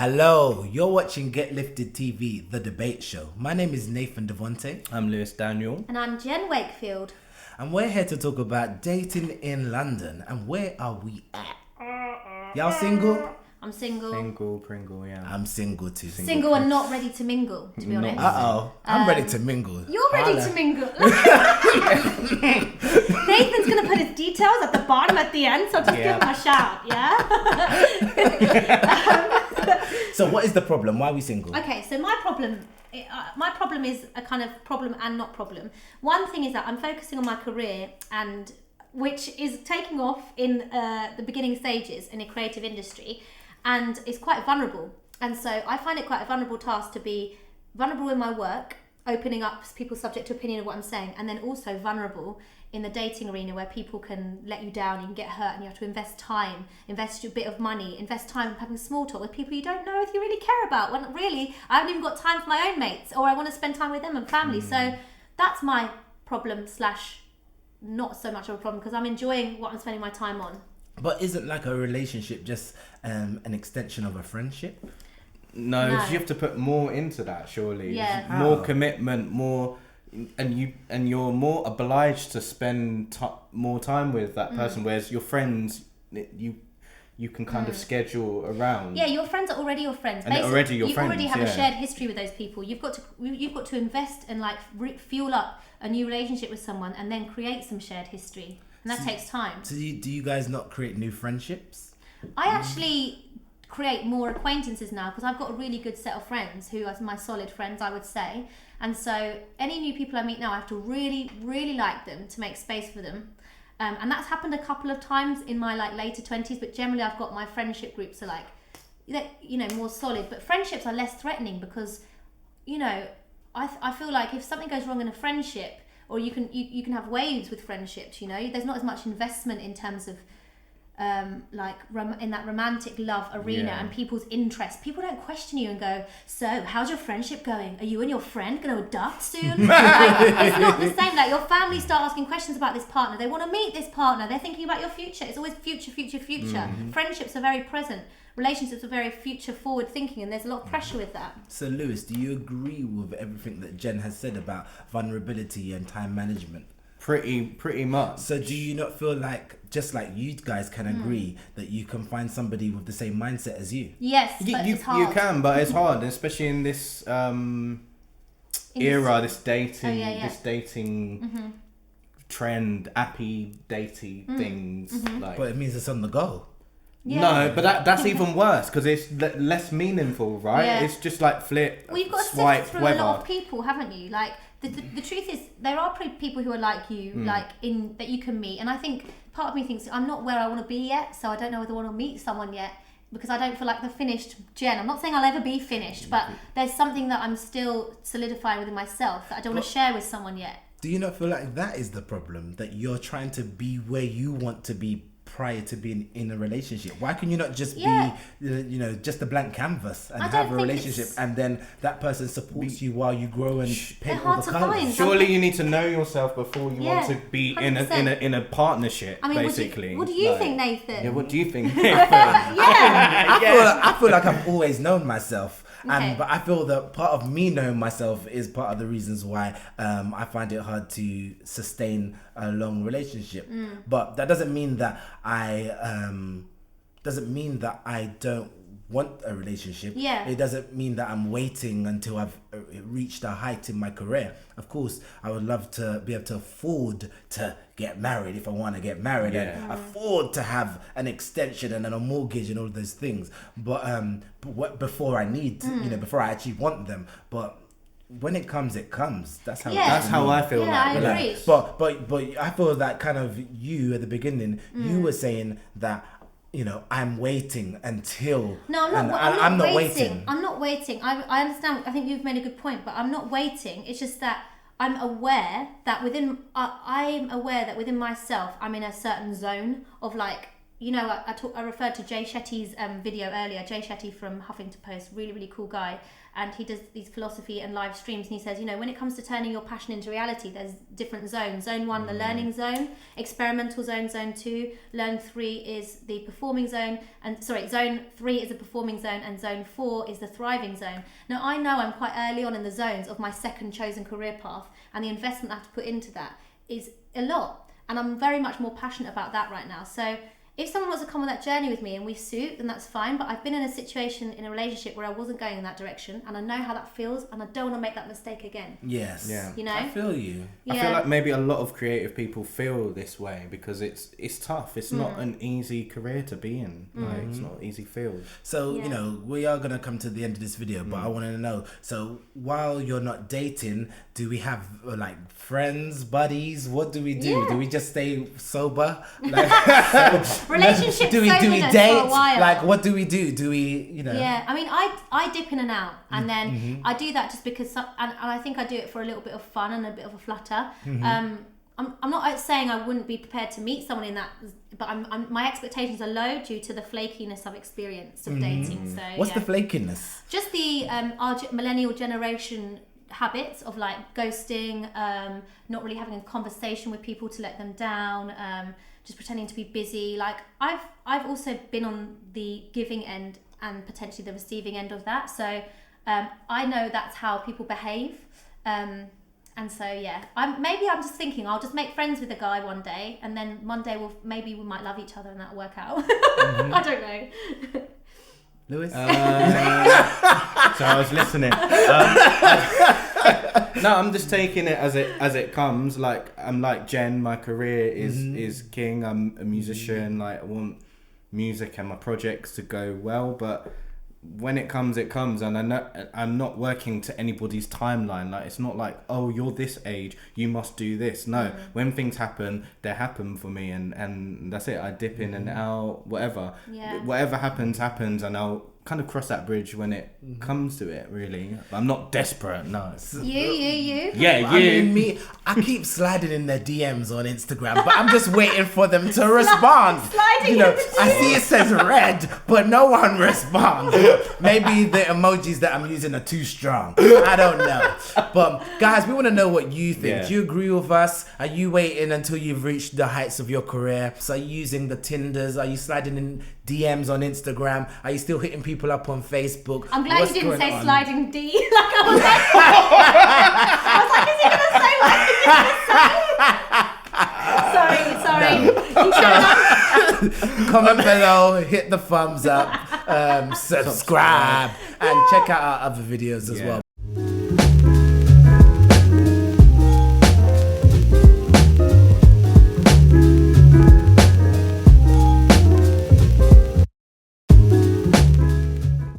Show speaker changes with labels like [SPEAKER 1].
[SPEAKER 1] Hello, you're watching Get Lifted TV, the debate show. My name is Nathan Devonte.
[SPEAKER 2] I'm Lewis Daniel.
[SPEAKER 3] And I'm Jen Wakefield.
[SPEAKER 1] And we're here to talk about dating in London. And where are we at? Y'all single?
[SPEAKER 3] I'm single.
[SPEAKER 2] Single, Pringle, yeah.
[SPEAKER 1] I'm single too.
[SPEAKER 3] Single and not ready to mingle, to be honest.
[SPEAKER 1] I'm ready to mingle.
[SPEAKER 3] You're ready to mingle. Nathan's going to put his details at the bottom at the end, so just give him a shout, yeah?
[SPEAKER 1] So what is the problem? Why are we single?
[SPEAKER 3] Okay, so my problem is a kind of problem and not problem. One thing is that I'm focusing on my career, and which is taking off in the beginning stages in a creative industry, and it's quite vulnerable. And so I find it quite a vulnerable task to be vulnerable in my work, opening up people's subject to opinion of what I'm saying, and then also vulnerable in the dating arena where people can let you down, you can get hurt, and you have to invest time, invest a bit of money, invest time having small talk with people you don't know if you really care about, when really I haven't even got time for my own mates, or I want to spend time with them and family. So that's my problem / not so much of a problem, because I'm enjoying what I'm spending my time on.
[SPEAKER 1] But isn't like a relationship just an extension of a friendship?
[SPEAKER 2] No, you have to put more into that, surely.
[SPEAKER 3] Yeah.
[SPEAKER 2] More commitment, more, and you're more obliged to spend more time with that person. Whereas your friends, you can kind of schedule around.
[SPEAKER 3] Yeah, your friends are already your friends.
[SPEAKER 2] And they're already your
[SPEAKER 3] you
[SPEAKER 2] friends.
[SPEAKER 3] already have a shared history with those people. You've got to invest and fuel up a new relationship with someone, and then create some shared history, and that takes time.
[SPEAKER 1] So do you guys not create new friendships?
[SPEAKER 3] I actually create more acquaintances now, because I've got a really good set of friends who are my solid friends, I would say. And so any new people I meet now, I have to really, really like them to make space for them. And that's happened a couple of times in my later 20s, but generally I've got my friendship groups are more solid. But friendships are less threatening because, I feel like if something goes wrong in a friendship, or you can have waves with friendships, there's not as much investment in terms of in that romantic love arena and people's interests. People don't question you and go, so how's your friendship going? Are you and your friend going to adopt soon? It's not the same. Your family start asking questions about this partner. They want to meet this partner. They're thinking about your future. It's always future. Friendships are very present. Relationships are very future forward thinking, and there's a lot of pressure with that.
[SPEAKER 1] So Lewis, do you agree with everything that Jen has said about vulnerability and time management?
[SPEAKER 2] Pretty much.
[SPEAKER 1] So do you not feel like, just like you guys can agree, that you can find somebody with the same mindset as you?
[SPEAKER 3] Yes, but it's hard.
[SPEAKER 2] You can, but it's hard, especially in this era, this dating trend, appy dating things.
[SPEAKER 1] But it means it's on the go.
[SPEAKER 3] Yeah.
[SPEAKER 2] No, but that's even worse, because it's less meaningful, right?
[SPEAKER 3] Yeah.
[SPEAKER 2] It's just like flip,
[SPEAKER 3] well, you've got to
[SPEAKER 2] swipe,
[SPEAKER 3] sift through
[SPEAKER 2] whatever.
[SPEAKER 3] a lot of people, haven't you? The truth is, there are people who are like you, that you can meet. And I think part of me thinks I'm not where I want to be yet, so I don't know whether I want to meet someone yet, because I don't feel like the finished Jen. I'm not saying I'll ever be finished, but there's something that I'm still solidifying within myself that I don't want to share with someone yet.
[SPEAKER 1] Do you not feel like that is the problem? That you're trying to be where you want to be prior to being in a relationship? Why can you not just be just a blank canvas and have a relationship, and then that person supports you while you grow and paint all the colours?
[SPEAKER 2] Surely you need to know yourself before you want to be in a partnership. Basically.
[SPEAKER 3] What do you think, Nathan?
[SPEAKER 2] Yeah, what do you think?
[SPEAKER 1] I feel like I've always known myself.
[SPEAKER 3] Okay.
[SPEAKER 1] But I feel that part of me knowing myself is part of the reasons why I find it hard to sustain a long relationship. But that doesn't mean that I don't want a relationship.
[SPEAKER 3] Yeah.
[SPEAKER 1] It doesn't mean that I'm waiting until I've reached a height in my career. Of course, I would love to be able to afford to get married if I want to get married, and afford to have an extension and then a mortgage and all of those things. But before I need, before I actually want them. But when it comes, it comes. That's how.
[SPEAKER 2] That's how I feel.
[SPEAKER 3] I agree.
[SPEAKER 1] But I feel that kind of you at the beginning, you were saying that, I'm waiting until.
[SPEAKER 3] No, I'm not waiting. I'm not waiting. I understand. I think you've made a good point, but I'm not waiting. It's just that I'm aware that within myself, I'm in a certain zone of you know, I referred to Jay Shetty's video earlier. Jay Shetty from Huffington Post, really, really cool guy. And he does these philosophy and live streams. And he says, you know, when it comes to turning your passion into reality, there's different zones. Zone 1, the learning zone. Experimental zone. Zone 2. Learn 3 is the performing zone. Zone 3 is the performing zone. And zone 4 is the thriving zone. Now, I know I'm quite early on in the zones of my second chosen career path. And the investment I have to put into that is a lot. And I'm very much more passionate about that right now. So if someone wants to come on that journey with me and we suit, then that's fine. But I've been in a situation, in a relationship where I wasn't going in that direction, and I know how that feels, and I don't want to make that mistake again.
[SPEAKER 1] Yes.
[SPEAKER 2] Yeah.
[SPEAKER 3] You know?
[SPEAKER 1] I feel you.
[SPEAKER 2] I feel like maybe a lot of creative people feel this way because it's tough. It's not an easy career to be in. Like, it's not an easy field.
[SPEAKER 1] So, you know, we are going to come to the end of this video, but I want to know, so while you're not dating, do we have like friends, buddies? What do we do?
[SPEAKER 3] Yeah.
[SPEAKER 1] Do we just stay sober? Like,
[SPEAKER 3] Relationship
[SPEAKER 1] do we
[SPEAKER 3] soberness
[SPEAKER 1] date?
[SPEAKER 3] for a while.
[SPEAKER 1] Like, what do we do? Do we, you know?
[SPEAKER 3] Yeah, I mean, I dip in and out, and then I do that just because, and I think I do it for a little bit of fun and a bit of a flutter. I'm not saying I wouldn't be prepared to meet someone in that, but my expectations are low due to the flakiness I've experienced of dating. So
[SPEAKER 1] What's the flakiness?
[SPEAKER 3] Just the our millennial generation habits of like ghosting, not really having a conversation with people to let them down, just pretending to be busy. Like I've also been on the giving end and potentially the receiving end of that. So I know that's how people behave. And so yeah, I'm just thinking I'll just make friends with a guy one day, and then one day we might love each other and that'll work out. I don't know.
[SPEAKER 1] Lewis?
[SPEAKER 2] So I was listening. No, I'm just taking it as it comes. Like I'm like Jen. My career is king. I'm a musician. Like I want music and my projects to go well, but when it comes, it comes, and I'm not working to anybody's timeline. Like it's not like, oh, you're this age, you must do this. No, when things happen, they happen for me, and that's it. I dip in and out, whatever.
[SPEAKER 3] Yeah.
[SPEAKER 2] Whatever happens, and I'll kind of cross that bridge when it comes to it. Really, I'm not desperate. No.
[SPEAKER 3] You.
[SPEAKER 2] Yeah, you.
[SPEAKER 1] I mean, me, I keep sliding in their DMs on Instagram, but I'm just waiting for them to respond.
[SPEAKER 3] Sliding
[SPEAKER 1] You know,
[SPEAKER 3] in the
[SPEAKER 1] I see it says red, but no one responds. Maybe the emojis that I'm using are too strong. I don't know. But guys, we want to know what you think.
[SPEAKER 2] Yeah.
[SPEAKER 1] Do you agree with us? Are you waiting until you've reached the heights of your career? So are you using the Tinders? Are you sliding in DMs on Instagram? Are you still hitting people up on Facebook?
[SPEAKER 3] I'm glad
[SPEAKER 1] What's
[SPEAKER 3] you didn't
[SPEAKER 1] going
[SPEAKER 3] say
[SPEAKER 1] on?
[SPEAKER 3] sliding D. Like I was like, is he gonna say what he's gonna say? Sorry.
[SPEAKER 1] Comment below, hit the thumbs up, subscribe, and check out our other videos as well.